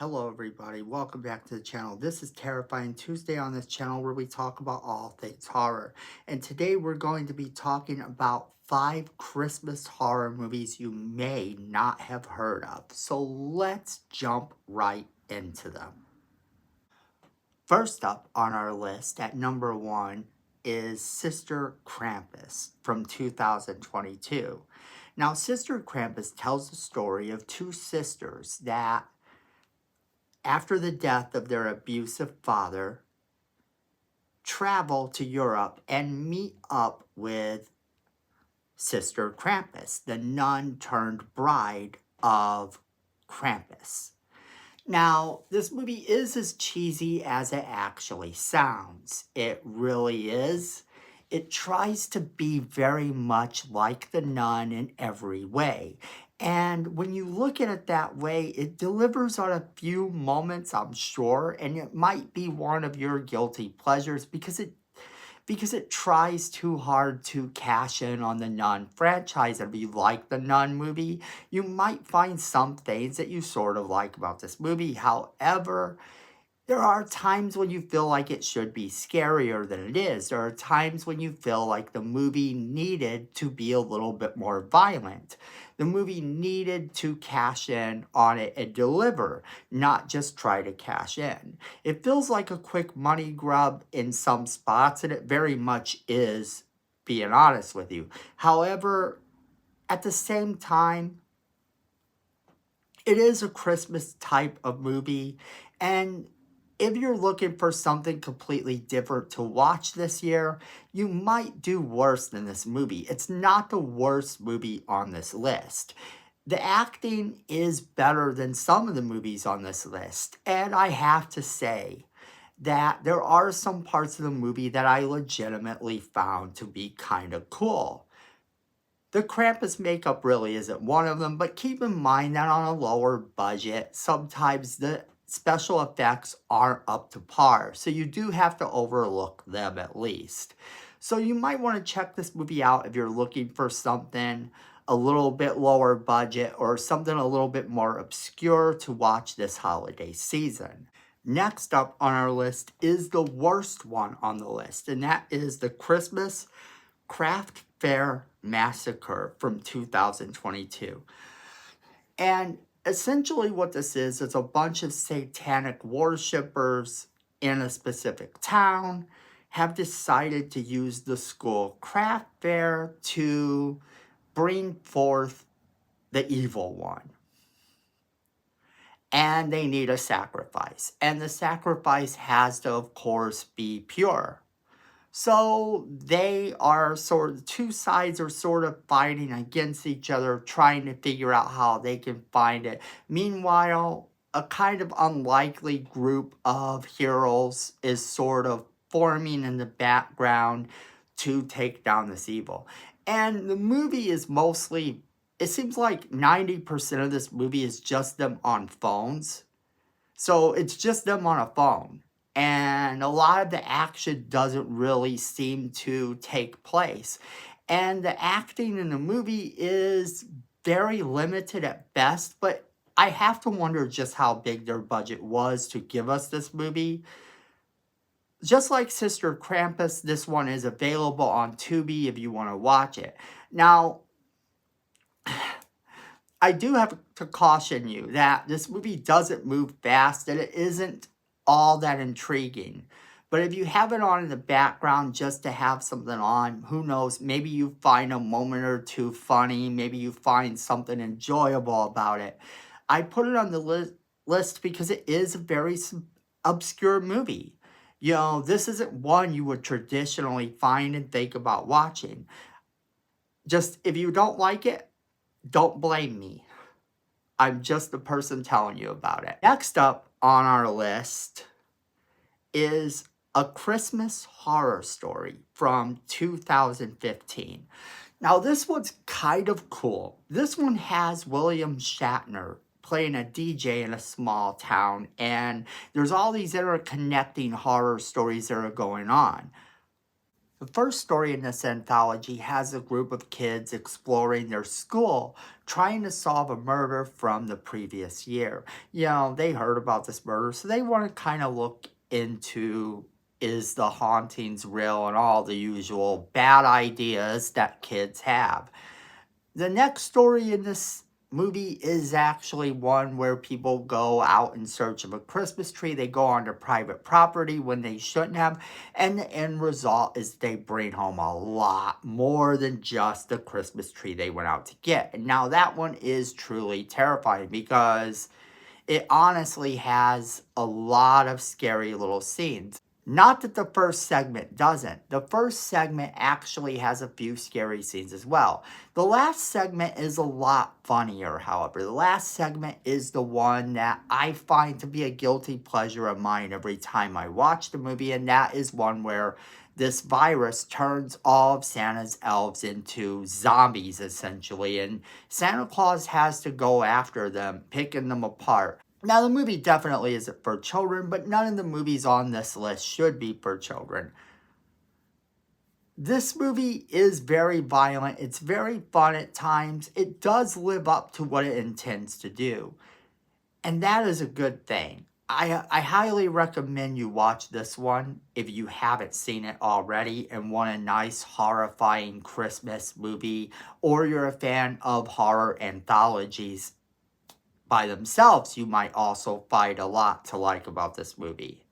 Hello everybody, welcome back to the channel. This is Terrifying Tuesday on this channel where we talk about all things horror. And today we're going to be talking about 5 Christmas horror movies you may not have heard of. So let's jump right into them. First up on our list at number 1 is Sister Krampus from 2022. Now, Sister Krampus tells the story of two sisters that after the death of their abusive father, travel to Europe and meet up with Sister Krampus, the nun turned bride of Krampus. Now, this movie is as cheesy as it actually sounds. It really is. It tries to be very much like The Nun in every way. And when you look at it that way, it delivers on a few moments, I'm sure, and it might be one of your guilty pleasures because it tries too hard to cash in on the Nun franchise. And if you like the Nun movie, you might find some things that you sort of like about this movie. However, there are times when you feel like it should be scarier than it is. There are times when you feel like the movie needed to be a little bit more violent. The movie needed to cash in on it and deliver, not just try to cash in. It feels like a quick money grab in some spots, and it very much is, being honest with you. However, at the same time, it is a Christmas type of movie, and if you're looking for something completely different to watch this year, you might do worse than this movie. It's not the worst movie on this list. The acting is better than some of the movies on this list, and I have to say that there are some parts of the movie that I legitimately found to be kind of cool. The Krampus makeup really isn't one of them, but keep in mind that on a lower budget, sometimes the special effects aren't up to par, so you do have to overlook them at least. So you might want to check this movie out if you're looking for something a little bit lower budget or something a little bit more obscure to watch this holiday season. Next up on our list is the worst one on the list, and that is the Christmas Craft Fair Massacre from 2022. And essentially what this is a bunch of satanic worshippers in a specific town have decided to use the school craft fair to bring forth the evil one. And they need a sacrifice. And the sacrifice has to, of course, be pure. So they are the two sides are sort of fighting against each other, trying to figure out how they can find it. Meanwhile, a kind of unlikely group of heroes is sort of forming in the background to take down this evil. And the movie is mostly, it seems like 90% of this movie is just them on phones. So it's just them on a phone. And a lot of the action doesn't really seem to take place. And the acting in the movie is very limited at best, but I have to wonder just how big their budget was to give us this movie. Just like Sister Krampus, this one is available on Tubi if you want to watch it. Now, I do have to caution you that this movie doesn't move fast and it isn't all that intriguing. But if you have it on in the background just to have something on, who knows, maybe you find a moment or two funny, maybe you find something enjoyable about it. I put it on the list because it is a very obscure movie. You know, this isn't one you would traditionally find and think about watching. Just if you don't like it, don't blame me. I'm just the person telling you about it. Next up on our list is A Christmas Horror Story from 2015. Now, this one's kind of cool. This one has William Shatner playing a DJ in a small town, and there's all these interconnecting horror stories that are going on. The first story in this anthology has a group of kids exploring their school, trying to solve a murder from the previous year. You know, they heard about this murder, so they want to kind of look into, is the hauntings real, and all the usual bad ideas that kids have. The next story in this movie is actually one where people go out in search of a Christmas tree. They go onto private property when they shouldn't have. And the end result is they bring home a lot more than just the Christmas tree they went out to get. And now that one is truly terrifying because it honestly has a lot of scary little scenes. Not that the first segment doesn't. The first segment actually has a few scary scenes as well. The last segment is a lot funnier, however. The last segment is the one that I find to be a guilty pleasure of mine every time I watch the movie, and that is one where this virus turns all of Santa's elves into zombies, essentially, and Santa Claus has to go after them, picking them apart. Now, the movie definitely isn't for children, but none of the movies on this list should be for children. This movie is very violent. It's very fun at times. It does live up to what it intends to do. And that is a good thing. I highly recommend you watch this one if you haven't seen it already and want a nice, horrifying Christmas movie, or you're a fan of horror anthologies. By themselves, you might also find a lot to like about this movie.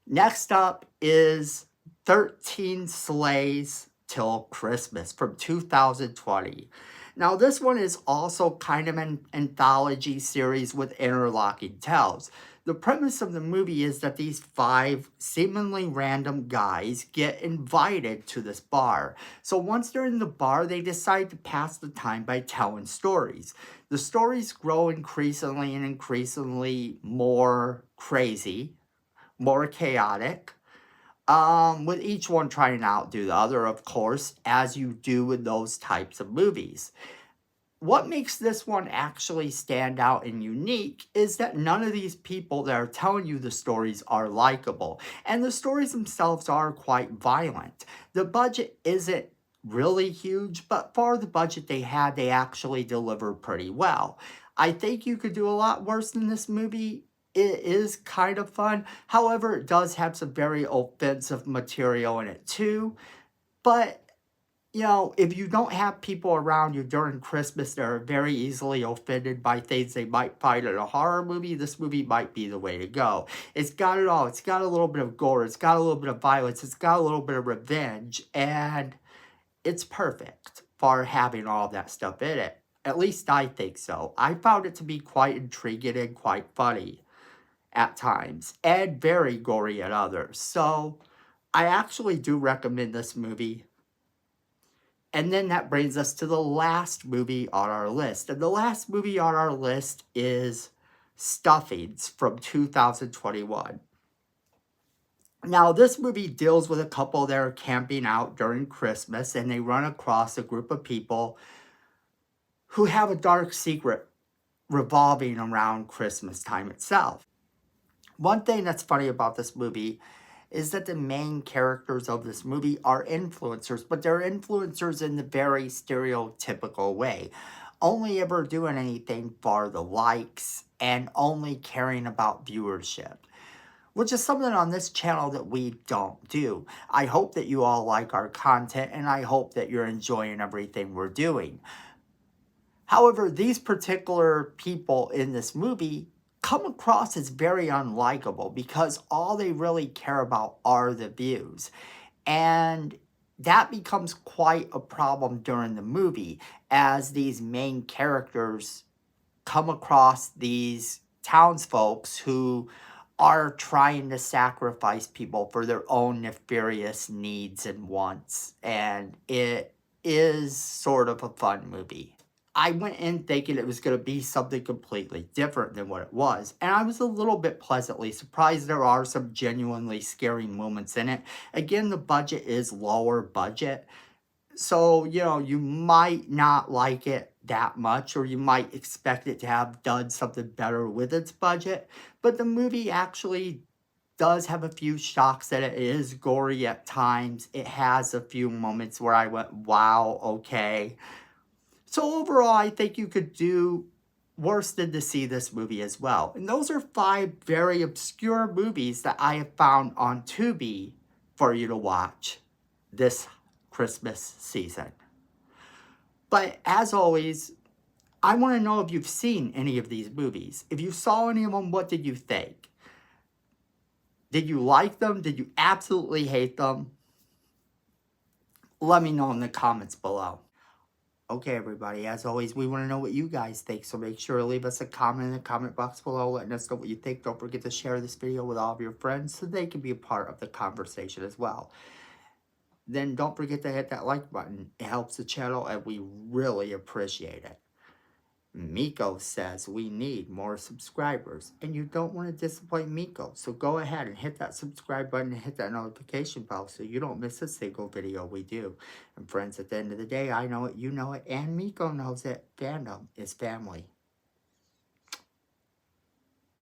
Next up is 13 Sleighs Till Christmas from 2020. Now, this one is also kind of an anthology series with interlocking tales. The premise of the movie is that these 5 seemingly random guys get invited to this bar. So once they're in the bar, they decide to pass the time by telling stories. The stories grow increasingly and increasingly more crazy, more chaotic, with each one trying to outdo the other, of course, as you do with those types of movies. What makes this one actually stand out and unique is that none of these people that are telling you the stories are likable, and the stories themselves are quite violent. The budget isn't really huge, but for the budget they had, they actually delivered pretty well. I think you could do a lot worse than this movie. It is kind of fun. However, it does have some very offensive material in it too. But you know, if you don't have people around you during Christmas that are very easily offended by things they might find in a horror movie, this movie might be the way to go. It's got it all. It's got a little bit of gore. It's got a little bit of violence. It's got a little bit of revenge. And it's perfect for having all that stuff in it. At least I think so. I found it to be quite intriguing and quite funny at times, and very gory at others. So I actually do recommend this movie. And then that brings us to the last movie on our list. And the last movie on our list is Stuffings from 2021. Now, this movie deals with a couple that are camping out during Christmas, and they run across a group of people who have a dark secret revolving around Christmas time itself. One thing that's funny about this movie is that the main characters of this movie are influencers, but they're influencers in the very stereotypical way. Only ever doing anything for the likes and only caring about viewership, which is something on this channel that we don't do. I hope that you all like our content, and I hope that you're enjoying everything we're doing. However, these particular people in this movie come across as very unlikable because all they really care about are the views. And that becomes quite a problem during the movie as these main characters come across these townsfolk who are trying to sacrifice people for their own nefarious needs and wants. And it is sort of a fun movie. I went in thinking it was going to be something completely different than what it was. And I was a little bit pleasantly surprised. There are some genuinely scary moments in it. Again, the budget is lower budget. So, you know, you might not like it that much, or you might expect it to have done something better with its budget. But the movie actually does have a few shocks that it is gory at times. It has a few moments where I went, wow, okay. So overall, I think you could do worse than to see this movie as well. And those are 5 very obscure movies that I have found on Tubi for you to watch this Christmas season. But as always, I want to know if you've seen any of these movies. If you saw any of them, what did you think? Did you like them? Did you absolutely hate them? Let me know in the comments below. Okay, everybody, as always, we want to know what you guys think, so make sure to leave us a comment in the comment box below, letting us know what you think. Don't forget to share this video with all of your friends so they can be a part of the conversation as well. Then don't forget to hit that like button. It helps the channel, and we really appreciate it. Miko says we need more subscribers, and you don't want to disappoint Miko, so go ahead and hit that subscribe button and hit that notification bell so you don't miss a single video we do. And friends, at the end of the day, I know it, you know it, and Miko knows it. Fandom is family.